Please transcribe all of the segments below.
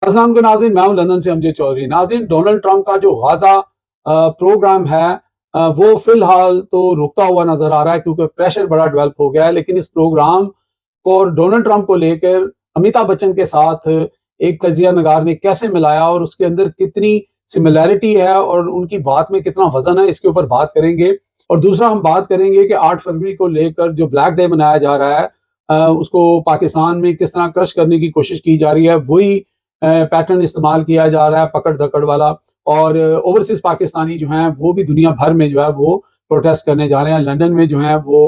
अस्सलाम के नाज़रीन, मैं हूं लंदन से अमजद चौधरी। नाज़रीन, डोनाल्ड ट्रंप का जो गाज़ा प्रोग्राम है वो फिलहाल तो रुकता हुआ नजर आ रहा है क्योंकि प्रेशर बड़ा डेवलप हो गया है। लेकिन इस प्रोग्राम को और डोनाल्ड ट्रंप को लेकर अमिताभ बच्चन के साथ एक तजिया नगार ने कैसे मिलाया और उसके अंदर कितनी सिमिलैरिटी है और उनकी बात में कितना वजन है, इसके ऊपर बात करेंगे। और दूसरा हम बात करेंगे कि 8 फरवरी को लेकर जो ब्लैक डे मनाया जा रहा है, उसको पाकिस्तान में किस तरह क्रश करने की कोशिश की जा रही है। वही पैटर्न इस्तेमाल किया जा रहा है, पकड़ धकड़ वाला। और ओवरसीज पाकिस्तानी जो हैं वो भी दुनिया भर में जो है वो प्रोटेस्ट करने जा रहे हैं। लंदन में जो है वो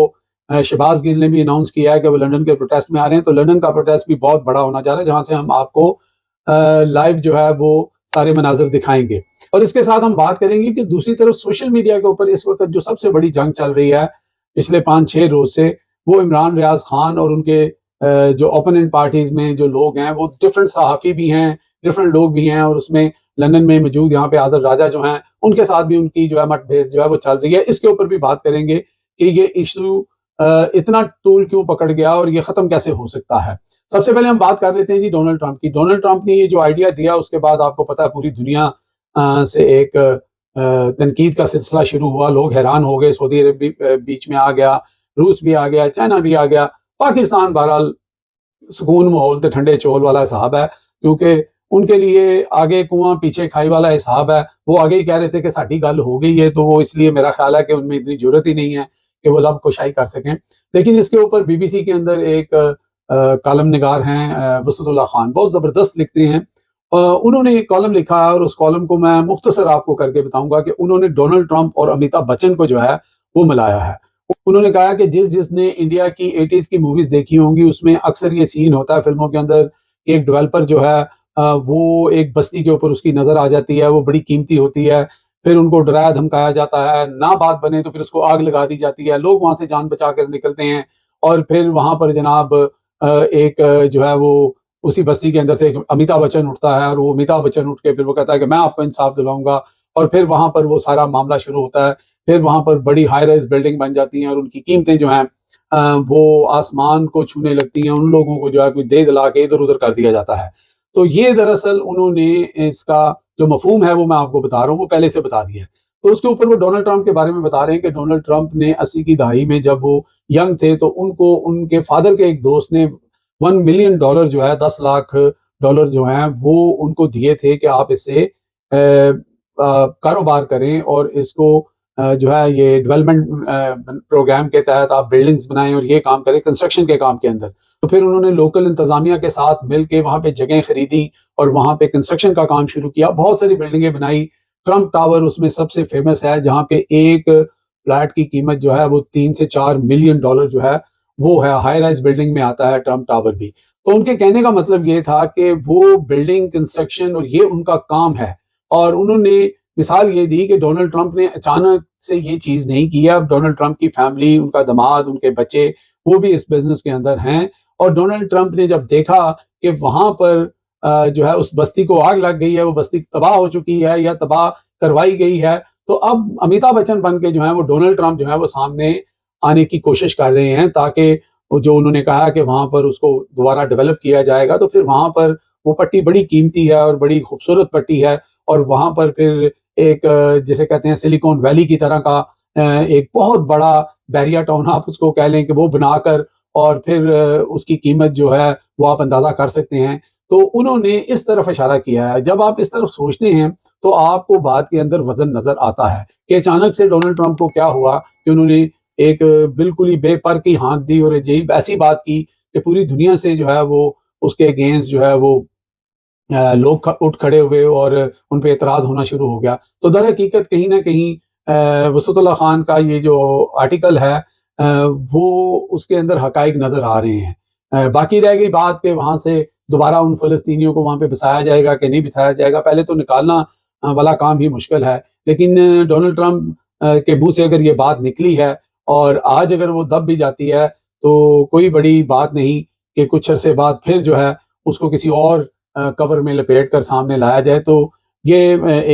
शहबाज गिल ने भी अनाउंस किया है कि वो लंदन के प्रोटेस्ट में आ रहे हैं। तो लंदन का प्रोटेस्ट भी बहुत बड़ा होना जा रहा है, जहां से हम आपको लाइव जो है वो सारे मनाजर दिखाएंगे। और इसके साथ हम बात करेंगे कि दूसरी तरफ सोशल मीडिया के ऊपर इस वक्त जो सबसे बड़ी जंग चल रही है पिछले 5-6 रोज से, वो इमरान रियाज खान और उनके जो ओपोनेंट पार्टीज में जो लोग हैं, वो डिफरेंट सहाफ़ी भी हैं, डिफरेंट लोग भी हैं। और उसमें लंदन में मौजूद यहाँ पे आदर राजा जो हैं, उनके साथ भी उनकी जो है मतभेद जो है वो चल रही है। इसके ऊपर भी बात करेंगे कि ये इशू इतना तूल क्यों पकड़ गया और ये खत्म कैसे हो सकता है। सबसे पहले हम बात कर लेते हैं जी डोनाल्ड ट्रंप की। डोनाल्ड ट्रंप ने ये जो आइडिया दिया, उसके बाद आपको पता है पूरी दुनिया से एक तनकीद का सिलसिला शुरू हुआ। लोग हैरान हो गए, सऊदी अरब भी बीच में आ गया, रूस भी आ गया, चाइना भी आ गया। पाकिस्तान बहरहाल सुकून माहौल तो ठंडे चौल वाला हिसाब है, क्योंकि उनके लिए आगे कुआं पीछे खाई वाला हिसाब है। वो आगे ही कह रहे थे कि साडी गल हो गई है, तो वो इसलिए मेरा ख्याल है कि उनमें इतनी जरूरत ही नहीं है कि वो लब कुशाई कर सकें। लेकिन इसके ऊपर बीबीसी के अंदर एक कॉलम निगार हैं वसतुल्लाह खान, बहुत ज़बरदस्त लिखते हैं। उन्होंने एक कॉलम लिखा है और उस कॉलम को मैं मुख्तसर आपको करके बताऊंगा कि उन्होंने डोनाल्ड ट्रंप और अमिताभ बच्चन को जो है वो मिलाया है। उन्होंने कहा कि जिसने इंडिया की 80s की मूवीज देखी होंगी, उसमें अक्सर ये सीन होता है फिल्मों के अंदर, एक डेवलपर जो है वो एक बस्ती के ऊपर उसकी नजर आ जाती है, वो बड़ी कीमती होती है। फिर उनको डराया धमकाया जाता है, ना बात बने तो फिर उसको आग लगा दी जाती है, लोग वहां से जान बचा कर निकलते हैं। और फिर वहां पर जनाब एक जो है वो उसी बस्ती के अंदर से एक अमिताभ बच्चन उठता है, और वो अमिताभ बच्चन उठ के फिर वो कहता है कि मैं आपको इंसाफ दिलाऊंगा। और फिर वहां पर वो सारा मामला शुरू होता है। फिर वहां पर बड़ी हाई राइज बिल्डिंग बन जाती हैं और उनकी कीमतें जो हैं वो आसमान को छूने लगती हैं। उन लोगों को जो है कोई दे दिला के इधर उधर कर दिया जाता है। तो ये दरअसल उन्होंने इसका जो मफहूम है वो मैं आपको बता रहा हूँ, वो पहले से बता दिया है। तो उसके ऊपर वो डोनाल्ड ट्रंप के बारे में बता रहे हैं कि डोनाल्ड ट्रंप ने 80 की दहाई में जब वो यंग थे, तो उनको उनके फादर के एक दोस्त ने $1 मिलियन जो है, 10 लाख डॉलर जो है वो उनको दिए थे कि आप इससे कारोबार करें और इसको जो है ये डेवलपमेंट प्रोग्राम के तहत आप बिल्डिंग्स बनाएं और ये काम करें कंस्ट्रक्शन के काम के अंदर। तो फिर उन्होंने लोकल इंतजामिया के साथ मिलकर वहां पे जगह खरीदी और वहां पे कंस्ट्रक्शन का काम शुरू किया, बहुत सारी बिल्डिंगें बनाई। ट्रंप टावर उसमें सबसे फेमस है, जहाँ पे एक फ्लैट की कीमत जो है वो 3 से 4 मिलियन डॉलर जो है वो है, हाई राइज बिल्डिंग में आता है ट्रंप टावर भी। तो उनके कहने का मतलब ये था कि वो बिल्डिंग कंस्ट्रक्शन और ये उनका काम है। और उन्होंने मिसाल ये दी कि डोनाल्ड ट्रंप ने अचानक से ये चीज़ नहीं किया। डोनाल्ड ट्रंप की फैमिली, उनका दामाद, उनके बच्चे, वो भी इस बिज़नेस के अंदर हैं। और डोनाल्ड ट्रंप ने जब देखा कि वहाँ पर जो है उस बस्ती को आग लग गई है, वो बस्ती तबाह हो चुकी है या तबाह करवाई गई है, तो अब अमिताभ बच्चन बन के जो है वो डोनाल्ड ट्रंप जो है वो सामने आने की कोशिश कर रहे हैं, ताकि वो जो उन्होंने कहा कि वहाँ पर उसको दोबारा डेवलप किया जाएगा, तो फिर वहाँ पर वो पट्टी बड़ी कीमती है और बड़ी खूबसूरत पट्टी है। और वहाँ पर फिर एक जिसे कहते हैं सिलिकॉन वैली की तरह का एक बहुत बड़ा बैरिया टाउन आप उसको कह लें कि वो बनाकर, और फिर उसकी कीमत जो है वो आप अंदाज़ा कर सकते हैं। तो उन्होंने इस तरफ इशारा किया है। जब आप इस तरफ सोचते हैं तो आपको बात के अंदर वज़न नज़र आता है कि अचानक से डोनाल्ड ट्रंप को क्या हुआ कि उन्होंने एक बिल्कुल ही बेपर की हाँक दी और अजीब ऐसी बात की कि पूरी दुनिया से जो है वो उसके अगेंस्ट जो है वो लोग उठ खड़े हुए और उन पे एतराज़ होना शुरू हो गया। तो दर हकीकत कहीं न कहीं वसतुल्लाह खान का ये जो आर्टिकल है वो उसके अंदर हक़ाइक़ नज़र आ रहे हैं। बाकी रह गई बात कि वहाँ से दोबारा उन फ़लस्तीनियों को वहाँ पे बसाया जाएगा कि नहीं बसाया जाएगा, पहले तो निकालना वाला काम ही मुश्किल है। लेकिन डोनाल्ड ट्रंप के मुँह से अगर ये बात निकली है और आज अगर वो दब भी जाती है, तो कोई बड़ी बात नहीं कि कुछ अरसे बाद फिर जो है उसको किसी और कवर में लपेट कर सामने लाया जाए। तो ये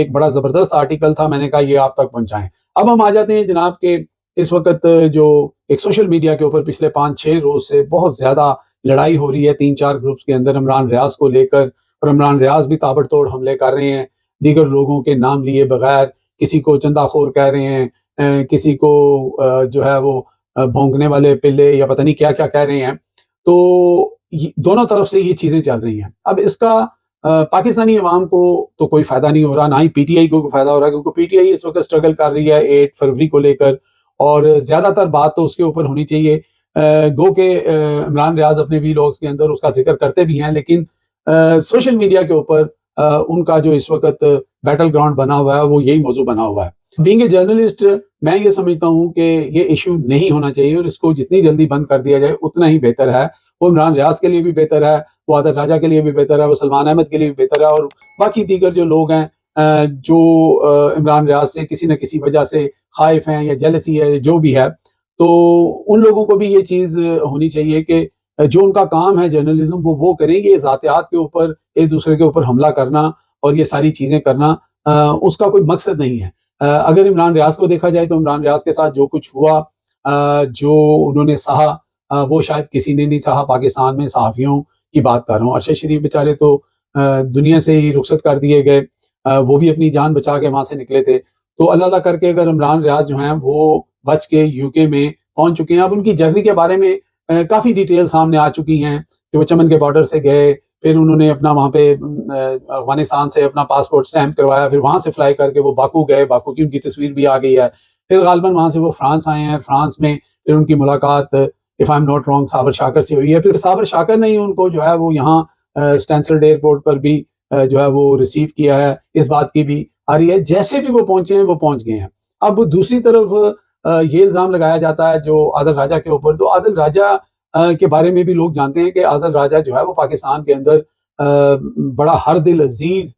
एक बड़ा ज़बरदस्त आर्टिकल था, मैंने कहा ये आप तक पहुँचाएँ। अब हम आ जाते हैं जनाब के इस वक़्त जो एक सोशल मीडिया के ऊपर पिछले 5-6 रोज़ से बहुत ज़्यादा लड़ाई हो रही है 3-4 ग्रुप्स के अंदर इमरान रियाज़ को लेकर और इमरान रियाज भी ताबड़तोड़ हमले कर रहे हैं, दीगर लोगों के नाम लिए बगैर, किसी को चंदाखोर कह रहे हैं, किसी को जो है वो भौंकने वाले पिल्ले या पता नहीं क्या-क्या कह रहे हैं। तो ये दोनों तरफ से ये चीज़ें चल रही हैं। अब इसका पाकिस्तानी अवाम को तो कोई फ़ायदा नहीं हो रहा, ना ही पीटीआई को कोई फ़ायदा हो रहा है, क्योंकि पीटीआई इस वक़्त स्ट्रगल कर रही है 8 फरवरी को लेकर, और ज़्यादातर बात तो उसके ऊपर होनी चाहिए। गो के इमरान रियाज़ अपने वीलॉग्स के अंदर उसका ज़िक्र करते भी हैं, लेकिन सोशल मीडिया के ऊपर उनका जो इस वक़्त बैटल ग्राउंड बना हुआ है, वो यही मौज़ू बना हुआ है। बीइंग ए जर्नलिस्ट, मैं ये समझता हूँ कि ये इश्यू नहीं होना चाहिए, और इसको जितनी जल्दी बंद कर दिया जाए उतना ही बेहतर है। वो इमरान रियाज़ के लिए भी बेहतर है, वो आदिल राजा के लिए भी बेहतर है, वो सलमान अहमद के लिए भी बेहतर है, और बाकी दीगर जो लोग हैं जो इमरान रियाज़ से किसी न किसी वजह से ख़ाइफ़ हैं या जेलसी है, जो भी है, तो उन लोगों को भी ये चीज़ होनी चाहिए कि जो उनका काम है जर्नलिज़्म, वो करें। ये ज़ातियात के ऊपर, एक-दूसरे के ऊपर हमला करना और ये सारी चीज़ें करना उसका कोई मकसद नहीं है। अगर इमरान रियाज़ को देखा जाए, तो इमरान रियाज़ के साथ जो कुछ हुआ, जो उन्होंने सहा, वो शायद किसी ने नहीं सहा। पाकिस्तान में सहाफ़ियों की बात कर रहा हूँ, अरशद शरीफ बेचारे तो दुनिया से ही रुखसत कर दिए गए। वो भी अपनी जान बचा के वहाँ से निकले थे। तो अल्लाह-अल्लाह करके अगर इमरान रियाज़ जो हैं वो बच के यूके में पहुँच चुके हैं। अब उनकी जर्नी के बारे में काफ़ी डिटेल सामने आ चुकी हैं कि वो चमन के बॉर्डर से गए, फिर उन्होंने अपना वहाँ पे अफ़गानिस्तान से अपना पासपोर्ट स्टैम्प करवाया, फिर वहाँ से फ्लाई करके वो बाकू गए, बाकू की उनकी तस्वीर भी आ गई है। फिर ग़ालिबन वहाँ से वो फ्रांस आए हैं, फ्रांस में फिर उनकी मुलाकात, if I am not wrong, साबर शाकर से हुई है। फिर साबर शाकर ने ही उनको जो है वो यहाँ स्टेंसिल्ड एयरपोर्ट पर भी जो है वो रिसीव किया है। इस बात की भी आ रही है, जैसे भी वो पहुँचे हैं, वो पहुँच गए हैं। अब दूसरी तरफ ये इल्ज़ाम लगाया जाता है जो आदिल राजा के ऊपर, तो आदिल राजा के बारे में भी लोग जानते हैं कि आदिल राजा जो है वो पाकिस्तान के अंदर बड़ा हर दिल अज़ीज़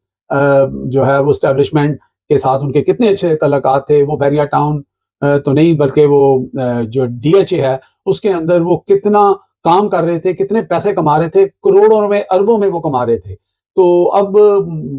जो है वो एस्टेब्लिशमेंट के साथ उनके कितने अच्छे तल्लुकात थे। वो बैरिया टाउन तो नहीं, बल्कि वो जो डीएचए है उसके अंदर वो कितना काम कर रहे थे, कितने पैसे कमा रहे थे, करोड़ों में, अरबों में वो कमा रहे थे। तो अब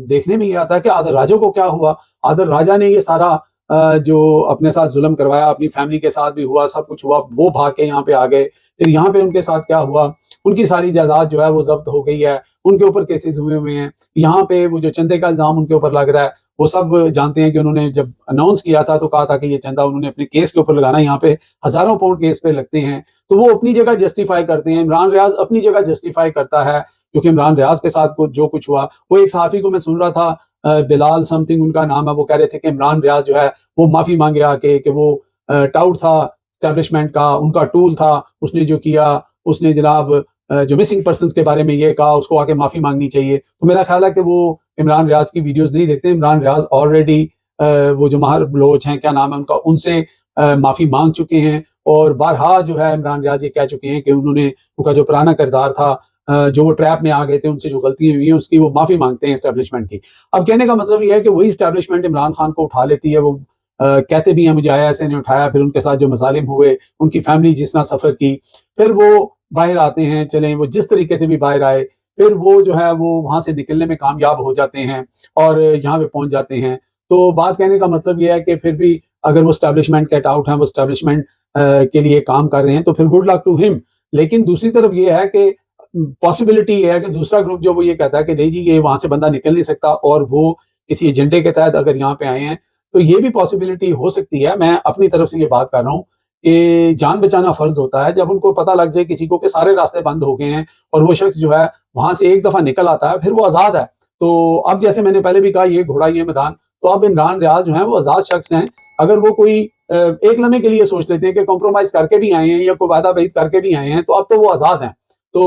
देखने में ये आता है कि आदिल राजा को क्या हुआ? आदिल राजा ने ये सारा जो अपने साथ ज़ुल्म करवाया, अपनी फैमिली के साथ भी हुआ, सब कुछ हुआ, वो भाग के यहाँ पे आ गए। फिर यहाँ पे उनके साथ क्या हुआ? उनकी सारी जायदाद जो है वो ज़ब्त हो गई है, उनके ऊपर केसेस हुए हुए हैं। यहाँ पे वो जो चंदे का इल्ज़ाम उनके ऊपर लग रहा है, वो सब जानते हैं कि उन्होंने जब अनाउंस किया था तो कहा था कि ये चंदा उन्होंने अपने केस के ऊपर लगाना है। यहाँ पे हज़ारों पाउंड केस पे लगते हैं, तो वो अपनी जगह जस्टिफ़ाई करते हैं। इमरान रियाज़ अपनी जगह जस्टिफ़ाई करता है, क्योंकि इमरान रियाज़ के साथ को जो कुछ हुआ, वो एक सहाफ़ी को मैं सुन रहा था, बिलाल समथिंग उनका नाम है, वो कह रहे थे कि इमरान रियाज़ जो है वो माफ़ी माँगे आके कि वो टाउट था एस्टेब्लिशमेंट का, उनका टूल था, उसने जो किया, उसने जनाब जो मिसिंग पर्सन्स के बारे में ये कहा, उसको आके माफ़ी माँगनी चाहिए। तो मेरा ख़्याल है कि वो इमरान रियाज़ की वीडियोज़ नहीं देखते। इमरान रियाज़ ऑलरेडी वो जो माहिर बलोच हैं, क्या नाम है उनका, उनसे माफ़ी माँग चुके हैं, और बारहा जो है इमरान रियाज़ ये कह चुके हैं कि उन्होंने, उनका जो पुराना किरदार था, जो वो ट्रैप में आ गए थे, उनसे जो गलतियाँ हुई हैं उसकी वो माफ़ी माँगते हैं एस्टेब्लिशमेंट की। अब कहने का मतलब ये है कि वही एस्टेब्लिशमेंट इमरान खान को उठा लेती है। वो कहते भी हैं मुझे आईएसआई ने उठाया, फिर उनके साथ जो मज़ालिम हुए, उनकी फैमिली जिस तरह सफ़र की, फिर वो बाहर आते हैं, चलें वो जिस तरीके से भी बाहर आए, फिर वो जो है वो वहाँ से निकलने में कामयाब हो जाते हैं और यहाँ पे पहुँच जाते हैं। तो बात कहने का मतलब ये है कि फिर भी अगर वो एस्टेब्लिशमेंट कैट आउट हैं, वो एस्टेब्लिशमेंट के लिए काम कर रहे हैं, तो फिर गुड लक टू हिम। लेकिन दूसरी तरफ ये है कि पॉसिबिलिटी ये है कि दूसरा ग्रुप जो वो ये कहता है कि नहीं जी, ये वहाँ से बंदा निकल नहीं सकता, और वो किसी एजेंडे के तहत अगर यहाँ पे आए हैं, तो ये भी पॉसिबिलिटी हो सकती है। मैं अपनी तरफ से ये बात कर रहा हूँ कि जान बचाना फ़र्ज़ होता है। जब उनको पता लग जाए किसी को कि सारे रास्ते बंद हो गए हैं और वो शख्स जो है वहाँ से एक दफ़ा निकल आता है, फिर वो आज़ाद है। तो अब जैसे मैंने पहले भी कहा, ये घोड़ा ये मैदान, तो अब इमरान रियाज़ जो हैं वो आज़ाद शख्स हैं। अगर वो कोई एक लम्हे के लिए सोच लेते हैं कि कॉम्प्रोमाइज़ करके भी आए हैं या कोई वादा-वाईद करके भी आए हैं, तो अब तो वो आज़ाद हैं। तो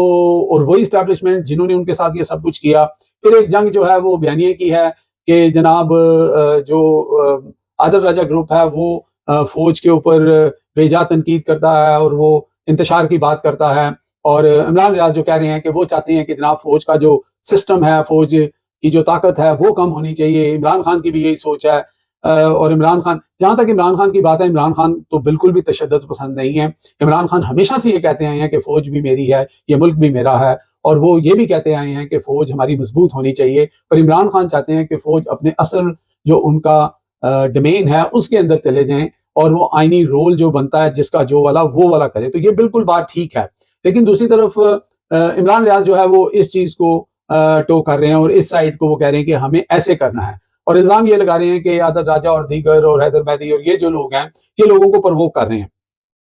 और वही एस्टेब्लिशमेंट जिन्होंने उनके साथ ये सब कुछ किया, फिर एक जंग जो है वो बयानिए की है कि जनाब जो आदिल राजा ग्रुप है वो फ़ौज के ऊपर बेजा तनकीद करता है और वो इंतशार की बात करता है, और इमरान रियाज़ जो कह रहे हैं कि वो चाहते हैं कि जनाब फ़ौज का जो सिस्टम है, फ़ौज की जो ताकत है वो कम होनी चाहिए। इमरान खान की भी यही सोच है। और इमरान खान, जहाँ तक इमरान खान की बात है, इमरान खान तो बिल्कुल भी तशद्दुद पसंद नहीं है। इमरान खान हमेशा से ये कहते आए हैं कि फ़ौज भी मेरी है, ये मुल्क भी मेरा है, और वो ये भी कहते आए हैं कि फ़ौज हमारी मज़बूत होनी चाहिए। पर इमरान खान चाहते हैं कि फ़ौज अपने असल जो उनका डोमेन है उसके अंदर चले जाएँ, और वो आईनी रोल जो बनता है जिसका जो वाला वो वाला करे। तो ये बिल्कुल बात ठीक है। लेकिन दूसरी तरफ इमरान रियाज़ जो है वो इस चीज़ को टो कर रहे हैं और इस साइड को वो कह रहे हैं कि हमें ऐसे करना है। और इल्जाम ये लगा रहे हैं कि आदर राजा और दीगर और हैदर मैदी और ये जो लोग हैं, ये लोगों को प्रवोक कर रहे हैं।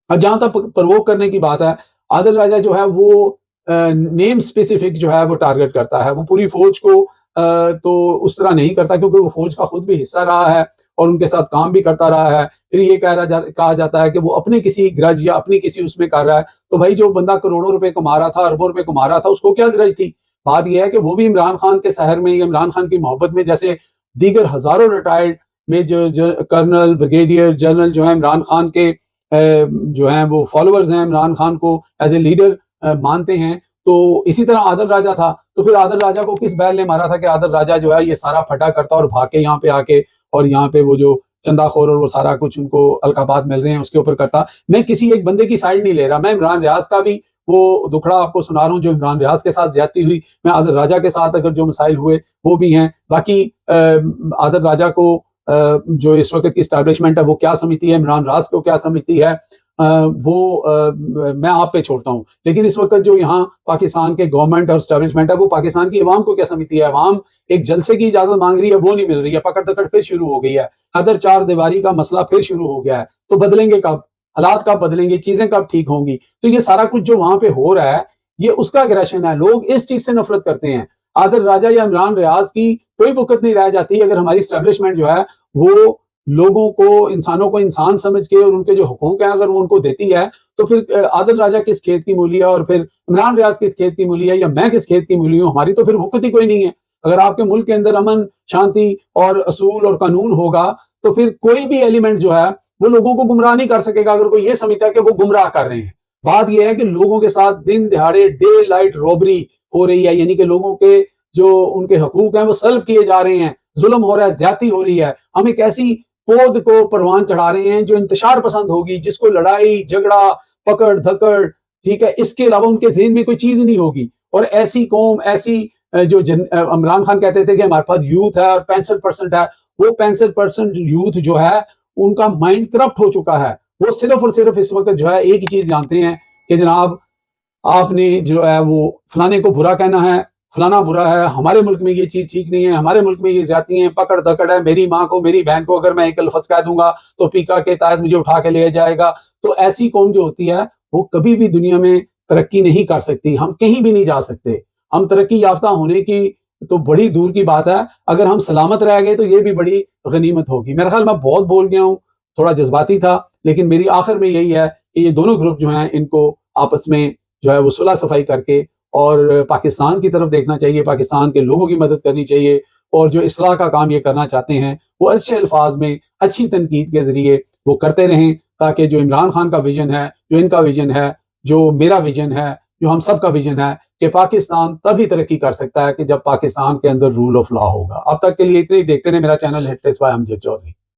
अब जहां तक प्रवोक करने की बात है, आदिल राजा जो है वो नेम स्पेसिफिक जो है वो टारगेट करता है। वो पूरी फौज को तो उस तरह नहीं करता, क्योंकि वो फौज का खुद भी हिस्सा रहा है और उनके साथ काम भी करता रहा है। फिर ये कहा जाता है कि वो अपने किसी ग्रज या अपनी किसी उसमें कर रहा है। तो भाई जो बंदा करोड़ों रुपए कमा रहा था, अरबों रुपए कमा रहा था, उसको क्या ग्रज थी? बात यह है कि वो भी इमरान खान के शहर में या इमरान खान की मोहब्बत में, जैसे दीगर हजारों retired major colonel brigadier general जो है इमरान खान के जो हैं वो फॉलोअर्स हैं, इमरान खान को एज ए लीडर मानते हैं। तो इसी तरह आदिल राजा था। तो फिर आदिल राजा को किस बैल ने मारा था कि आदिल राजा जो है ये सारा फटा करता और भाग के यहाँ पे आके और यहाँ पे वो जो चंदाखोर और वो सारा कुछ उनको अलकाबात मिल रहे हैं उसके ऊपर करता। मैं किसी एक बंदे की साइड नहीं ले रहा, मैं इमरान रियाज का भी वो दुखड़ा आपको सुना रहा हूँ जो इमरान रियाज के साथ ज्यादती हुई। मैं आदिल राजा के साथ अगर जो मसाइल हुए वो भी हैं। बाकी आदिल राजा को जो इस वक्त की स्टैब्लिशमेंट है वो क्या समझती है, इमरान राज को क्या समझती है, मैं आप पे छोड़ता हूँ। लेकिन इस वक्त जो यहाँ पाकिस्तान के गवर्नमेंट और स्टैब्लिशमेंट है वो पाकिस्तान की अवाम को क्या समझती है। अवाम एक जलसे की इजाजत मांग रही है, वो नहीं मिल रही है। पकड़ दकड़ फिर शुरू हो गई है। अदर चार दीवारी का मसला फिर शुरू हो गया है। तो बदलेंगे कब? हालात कब बदलेंगे? चीजें कब ठीक होंगी? तो ये सारा कुछ जो वहां पे हो रहा है ये उसका अग्रेशन है। लोग इस चीज से नफरत करते हैं। आदिल राजा या इमरान रियाज की कोई बुकत नहीं रह जाती अगर हमारी स्टैब्लिशमेंट जो है वो लोगों को, इंसानों को इंसान समझ के और उनके जो हुकूक हैं अगर वो उनको देती है। तो फिर आदिल राजा किस खेत की मूली है और फिर इमरान रियाज किस खेत की मूली है या मैं किस खेत की मूली हूँ? हमारी तो फिर हुकूक ही कोई नहीं है। अगर आपके मुल्क के अंदर अमन शांति और असूल और कानून होगा तो फिर कोई भी एलिमेंट जो है वो लोगों को गुमराह नहीं कर सकेगा अगर कोई ये समझता है कि वो गुमराह कर रहे हैं। बात यह है कि लोगों के साथ दिन दिहाड़े डे लाइट रॉबरी हो रही है, यानी कि लोगों के जो उनके हकूक हैं वो सल्ब किए जा रहे हैं, जुल्म हो रहा है, ज्यादती हो रही है। हम एक ऐसी पौध को परवान चढ़ा रहे हैं जो इंतशार पसंद होगी, जिसको लड़ाई झगड़ा पकड़ धकड़, ठीक है, इसके अलावा उनके जेहन में कोई चीज नहीं होगी। और ऐसी कौम, ऐसी जो इमरान खान कहते थे कि हमारे पास यूथ है और 65% है, वो 65% यूथ जो है उनका माइंड करप्ट हो चुका है। वो सिर्फ और सिर्फ इस वक्त जो है एक ही चीज जानते हैं कि जनाब आपने जो है वो फलाने को बुरा कहना है, फलाना बुरा है, हमारे मुल्क में ये चीज ठीक नहीं है, हमारे मुल्क में ये ज्यादती है, पकड़ धकड़ है, मेरी माँ को मेरी बहन को अगर मैं एक लफ्ज कह दूंगा तो पीका के तहत मुझे उठा के ले जाएगा। तो ऐसी कौम जो होती है वो कभी भी दुनिया में तरक्की नहीं कर सकती। हम कहीं भी नहीं जा सकते। हम तरक्की याफ्ता होने की तो बड़ी दूर की बात है, अगर हम सलामत रह गए तो ये भी बड़ी गनीमत होगी। मेरा ख्याल मैं बहुत बोल गया हूँ, थोड़ा जज्बाती था, लेकिन मेरी आखिर में यही है कि ये दोनों ग्रुप जो हैं इनको आपस में जो है वो सुलह सफाई करके और पाकिस्तान की तरफ देखना चाहिए, पाकिस्तान के लोगों की मदद करनी चाहिए। और जो इस्लाह का काम ये करना चाहते हैं वो अच्छे अल्फाज में अच्छी तनकीद के जरिए वो करते रहें, ताकि जो इमरान खान का विजन है, जो इनका विजन है, जो मेरा विजन है, जो हम सब का विजन है कि पाकिस्तान तभी तरक्की कर सकता है कि जब पाकिस्तान के अंदर रूल ऑफ लॉ होगा। अब तक के लिए इतने ही। देखते रहे मेरा channel hit by Amjad Chaudhary.